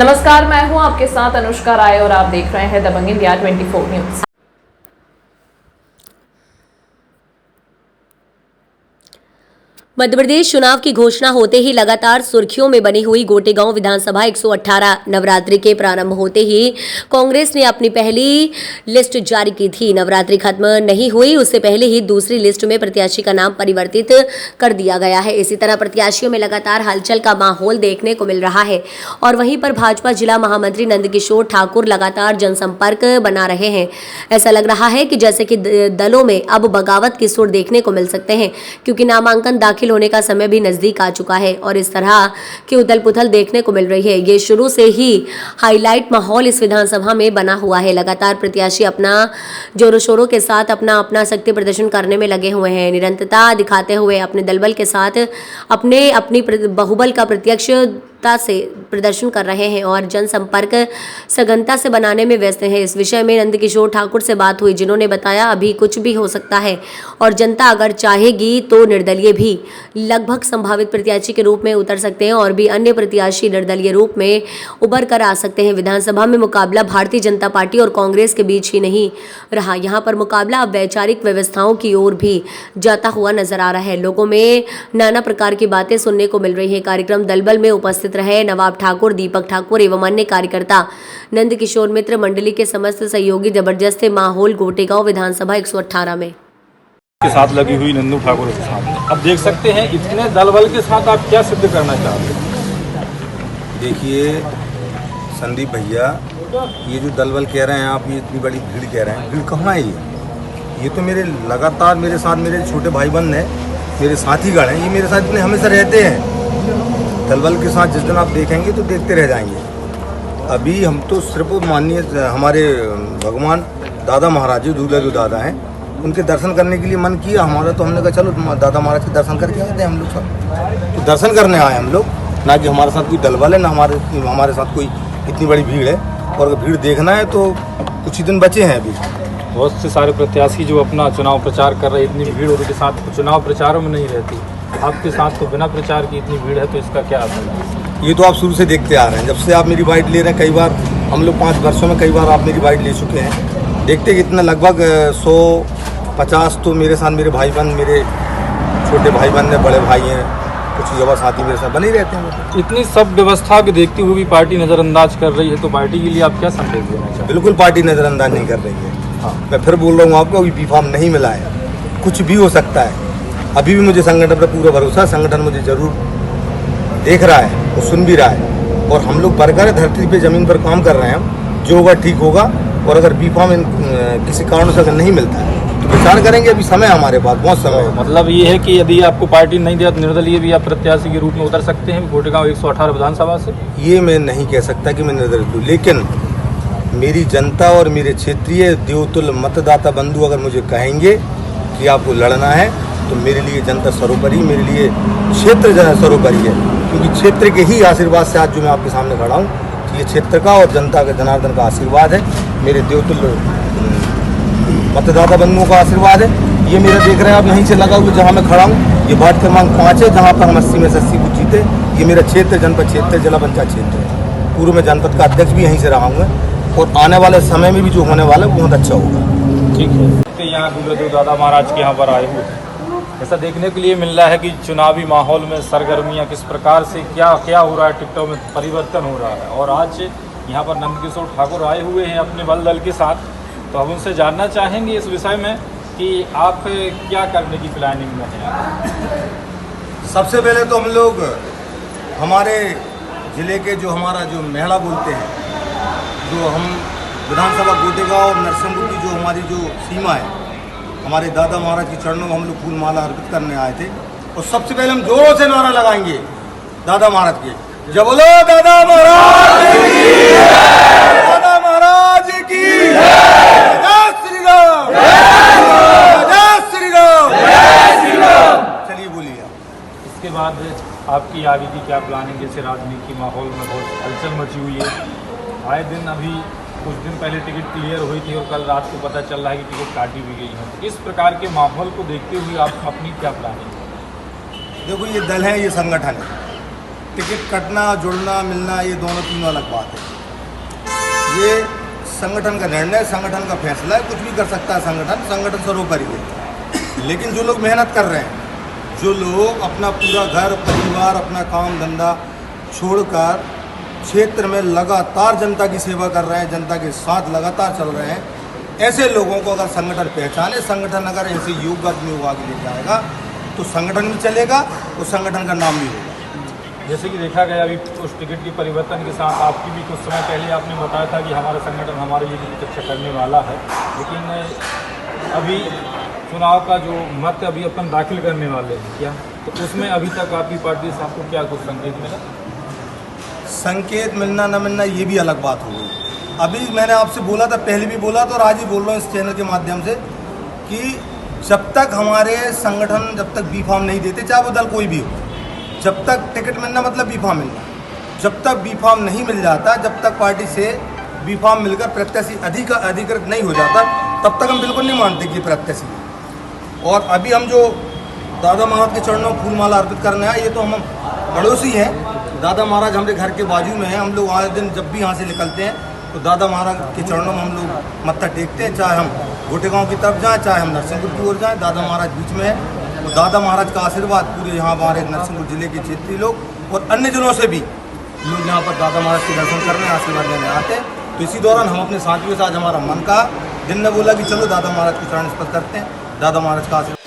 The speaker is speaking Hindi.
नमस्कार, मैं हूं आपके साथ अनुष्का राय और आप देख रहे हैं दबंग इंडिया 24 न्यूज। मध्य प्रदेश चुनाव की घोषणा होते ही लगातार सुर्खियों में बनी हुई गोटेगांव विधानसभा 118 नवरात्रि के प्रारंभ होते ही कांग्रेस ने अपनी पहली लिस्ट जारी की थी। नवरात्रि खत्म नहीं हुई उससे पहले ही दूसरी लिस्ट में प्रत्याशी का नाम परिवर्तित कर दिया गया है। इसी तरह प्रत्याशियों में लगातार हलचल का माहौल देखने को मिल रहा है और वहीं पर भाजपा जिला महामंत्री नंदकिशोर ठाकुर लगातार जनसंपर्क बना रहे हैं। ऐसा लग रहा है कि जैसे कि दलों में अब बगावत के सुर देखने को मिल सकते हैं, क्योंकि नामांकन दाखिल होने का समय भी नजदीक आ चुका है और इस तरह की उथल पुथल देखने को मिल रही है। ये शुरू से ही हाईलाइट माहौल इस विधानसभा में बना हुआ है। लगातार प्रत्याशी अपना जोरों शोरों के साथ अपना शक्ति प्रदर्शन करने में लगे हुए हैं, निरंतरता दिखाते हुए अपने दलबल के साथ अपनी बाहुबल का प्रत्यक्षता से प्रदर्शन कर रहे हैं और जनसंपर्क सघनता से बनाने में व्यस्त हैं। इस विषय में नंदकिशोर ठाकुर से बात हुई, जिन्होंने बताया अभी कुछ भी हो सकता है और जनता अगर चाहेगी तो निर्दलीय भी लगभग संभावित प्रत्याशी के रूप में उतर सकते हैं और भी अन्य प्रत्याशी निर्दलीय रूप में उभर कर आ सकते हैं। विधानसभा में मुकाबला भारतीय जनता पार्टी और कांग्रेस के बीच ही नहीं रहा, यहाँ पर मुकाबला अब वैचारिक व्यवस्थाओं की ओर भी जाता हुआ नजर आ रहा है। लोगों में नाना प्रकार की बातें सुनने को मिल रही है। कार्यक्रम दलबल में उपस्थित रहे नवाब ठाकुर, दीपक ठाकुर एवं अन्य कार्यकर्ता, नंदकिशोर मित्र मंडली के समस्त सहयोगी। जबरदस्त माहौल गोटेगांव विधानसभा 118 में के साथ लगी हुई नंदू ठाकुर के साथ। अब देख सकते हैं इतने दलबल के साथ आप क्या सिद्ध करना चाहते हैं। देखिए संदीप भैया, ये जो दलबल कह रहे हैं आप, ये इतनी बड़ी भीड़ कह रहे हैं, भीड़ कहाँ है ये तो मेरे लगातार मेरे साथ मेरे छोटे भाई बंद हैं, मेरे साथीगण हैं, ये मेरे साथ इतने हमेशा रहते हैं। दलबल के साथ जिस दिन आप देखेंगे तो देखते रह जाएंगे। अभी हम तो सिर्फ माननीय हमारे भगवान दादा महाराज जी दूल्हा जो दादा हैं उनके दर्शन करने के लिए मन किया हमारा, तो हमने कहा चलो दादा महाराज के दर्शन करके आते हैं हम लोग सब। तो दर्शन करने आए हम लोग, ना कि हमारे साथ कोई दलबल है, ना हमारे साथ कोई इतनी बड़ी भीड़ है। और अगर भीड़ देखना है तो कुछ ही दिन बचे हैं अभी। बहुत से सारे प्रत्याशी जो अपना चुनाव प्रचार कर रहे हैं, इतनी भीड़ उनके साथ चुनाव प्रचारों में नहीं रहती, आपके साथ तो बिना प्रचार की इतनी भीड़ है, तो इसका क्या असर है? ये तो आप शुरू से देखते आ रहे हैं, जब से आप मेरी बाइट ले रहे हैं, कई बार हम लोग 5 वर्षों में कई बार आप मेरी बाइट ले चुके हैं। देखते कितना लगभग 150 तो मेरे साथ मेरे भाई बंद, मेरे छोटे भाई बंद हैं, बड़े भाई हैं, कुछ युवा साथी मेरे साथ बने ही रहते हैं। इतनी सब व्यवस्था को देखते हुए भी पार्टी नज़रअंदाज कर रही है, तो पार्टी के लिए आप क्या संदेश देना चाहते हैं? बिल्कुल पार्टी नज़रअंदाज नहीं कर रही है। हाँ, मैं फिर बोल रहा हूँ आपको, अभी बीफार्म नहीं मिला है, कुछ भी हो सकता है। अभी भी मुझे संगठन पर पूरा भरोसा, संगठन मुझे जरूर देख रहा है और सुन भी रहा है, और हम लोग बरकर धरती पे ज़मीन पर काम कर रहे हैं। जो होगा ठीक होगा, और अगर बीफार्म किसी कारण से अगर नहीं मिलता है तो विचार करेंगे। अभी समय है हमारे पास, बहुत समय है। मतलब ये है कि यदि आपको पार्टी नहीं दिया तो निर्दलीय भी आप प्रत्याशी के रूप में उतर सकते हैं गोटेगांव 118 विधानसभा से? ये मैं नहीं कह सकता कि मैं निर्दलीय हूँ, लेकिन मेरी जनता और मेरे क्षेत्रीय देवतुल्य मतदाता बंधु अगर मुझे कहेंगे कि आपको लड़ना है, तो मेरे लिए जनता सर्वोपरि, मेरे लिए क्षेत्र सर्वोपरि है। क्योंकि क्षेत्र के ही आशीर्वाद से आज जो मैं आपके सामने खड़ा हूँ, ये क्षेत्र का और जनता के जनार्दन का आशीर्वाद है, मेरे देवतुल्य मतदाता बंधुओं का आशीर्वाद है। ये मेरा देख रहे हैं आप यहीं से लगा हुआ जहाँ मैं खड़ा हूँ, ये वार्ड क्रमांक 5 है, जहाँ पर हम 80 में से 80 को जीते। ये मेरा क्षेत्र जनपद क्षेत्र जिला पंचायत क्षेत्र है। पूर्व में जनपद का अध्यक्ष भी यहीं से रहा हूँ, और आने वाले समय में भी जो होने वाला है बहुत अच्छा होगा। ठीक है। यहाँ दूल्हा दादा महाराज के यहाँ पर आए हुए, ऐसा देखने के लिए मिल रहा है कि चुनावी माहौल में सरगर्मियाँ किस प्रकार से क्या हो रहा है, टिकटों में परिवर्तन हो रहा है। और आज यहाँ पर नंदकिशोर ठाकुर आए हुए हैं अपने बल दल के साथ, तो हम उनसे जानना चाहेंगे इस विषय में कि आप क्या करने की प्लानिंग में हैं। सबसे पहले तो हम लोग हमारे ज़िले के जो हमारा जो मेहड़ा बोलते हैं, जो हम विधानसभा गोटेगांव और नरसिंहपुर की जो हमारी जो सीमा है, हमारे दादा महाराज के चरणों में हम लोग फूल माला अर्पित करने आए थे। और सबसे पहले हम जोरों से नारा लगाएंगे दादा महाराज के, जय बोलो दादा महाराज की, दादा महाराज की, जय श्री राम, जय श्री राम, जय श्री राम। चलिए बोलिए। इसके बाद आपकी आगे की क्या प्लानिंग? जैसे राजनीति माहौल में बहुत हलचल मची हुई है, आए दिन अभी कुछ दिन पहले टिकट क्लियर हुई थी और कल रात को पता चल रहा है कि टिकट काटी भी गई है। इस प्रकार के माहौल को देखते हुए आप अपनी क्या प्लानिंग है? देखो, ये दल है, ये संगठन है, टिकट कटना, जुड़ना, मिलना, ये दोनों तीनों अलग बात है। ये संगठन का निर्णय, संगठन का फैसला है, कुछ भी कर सकता है संगठन, संगठन सर्वोपरि है। लेकिन जो लोग मेहनत कर रहे हैं, जो लोग अपना पूरा घर परिवार, अपना काम धंधा छोड़कर क्षेत्र में लगातार जनता की सेवा कर रहे हैं, जनता के साथ लगातार चल रहे हैं, ऐसे लोगों को अगर संगठन पहचाने, संगठन अगर ऐसे योग्य आदमी को आगे ले जाएगा तो संगठन भी चलेगा और संगठन का नाम भी होगा। जैसे कि देखा गया अभी उस टिकट के परिवर्तन के साथ आपकी भी कुछ समय पहले आपने बताया था कि हमारा संगठन हमारे लिए भी अच्छा करने वाला है, लेकिन अभी चुनाव का जो मत अभी अपन दाखिल करने वाले हैं क्या, तो उसमें अभी तक आपकी पार्टी से आपको क्या कुछ संकेत मिला? संकेत मिलना न मिलना ये भी अलग बात हो गई। अभी मैंने आपसे बोला था, पहले भी बोला था और आज ही बोल रहा हूँ इस चैनल के माध्यम से कि जब तक हमारे संगठन जब तक बी फॉर्म नहीं देते, चाहे वो दल कोई भी हो, जब तक टिकट मिलना मतलब बी फॉर्म मिलना, जब तक बी फॉर्म नहीं मिल जाता, जब तक पार्टी से बी फॉर्म मिलकर प्रत्याशी अधिकृत नहीं हो जाता, तब तक हम बिल्कुल नहीं मानते कि प्रत्याशी है। और अभी हम जो दादा महाराज के चरणों में फूल माला अर्पित करने आए, ये तो हम पड़ोसी हैं। दादा महाराज हमारे घर के बाजू में हैं। हम लोग आए दिन जब भी यहाँ से निकलते हैं तो दादा महाराज के चरणों में हम लोग मत्था टेकते हैं, चाहे हम गोटेगांव की तरफ जाएँ, चाहे हम नरसिंहपुर की ओर जाएँ, दादा महाराज बीच में है। तो दादा महाराज का आशीर्वाद पूरे यहाँ हमारे नरसिंहपुर जिले के क्षेत्रीय लोग और अन्य जिलों से भी लोग यहाँ पर दादा महाराज के दर्शन करने, आशीर्वाद लेने आते हैं। तो इसी दौरान हम अपने साथियों के साथ हमारा मन का दिन ने बोला कि चलो दादा महाराज के चरण स्पर्श करते हैं, दादा महाराज का आशीर्वाद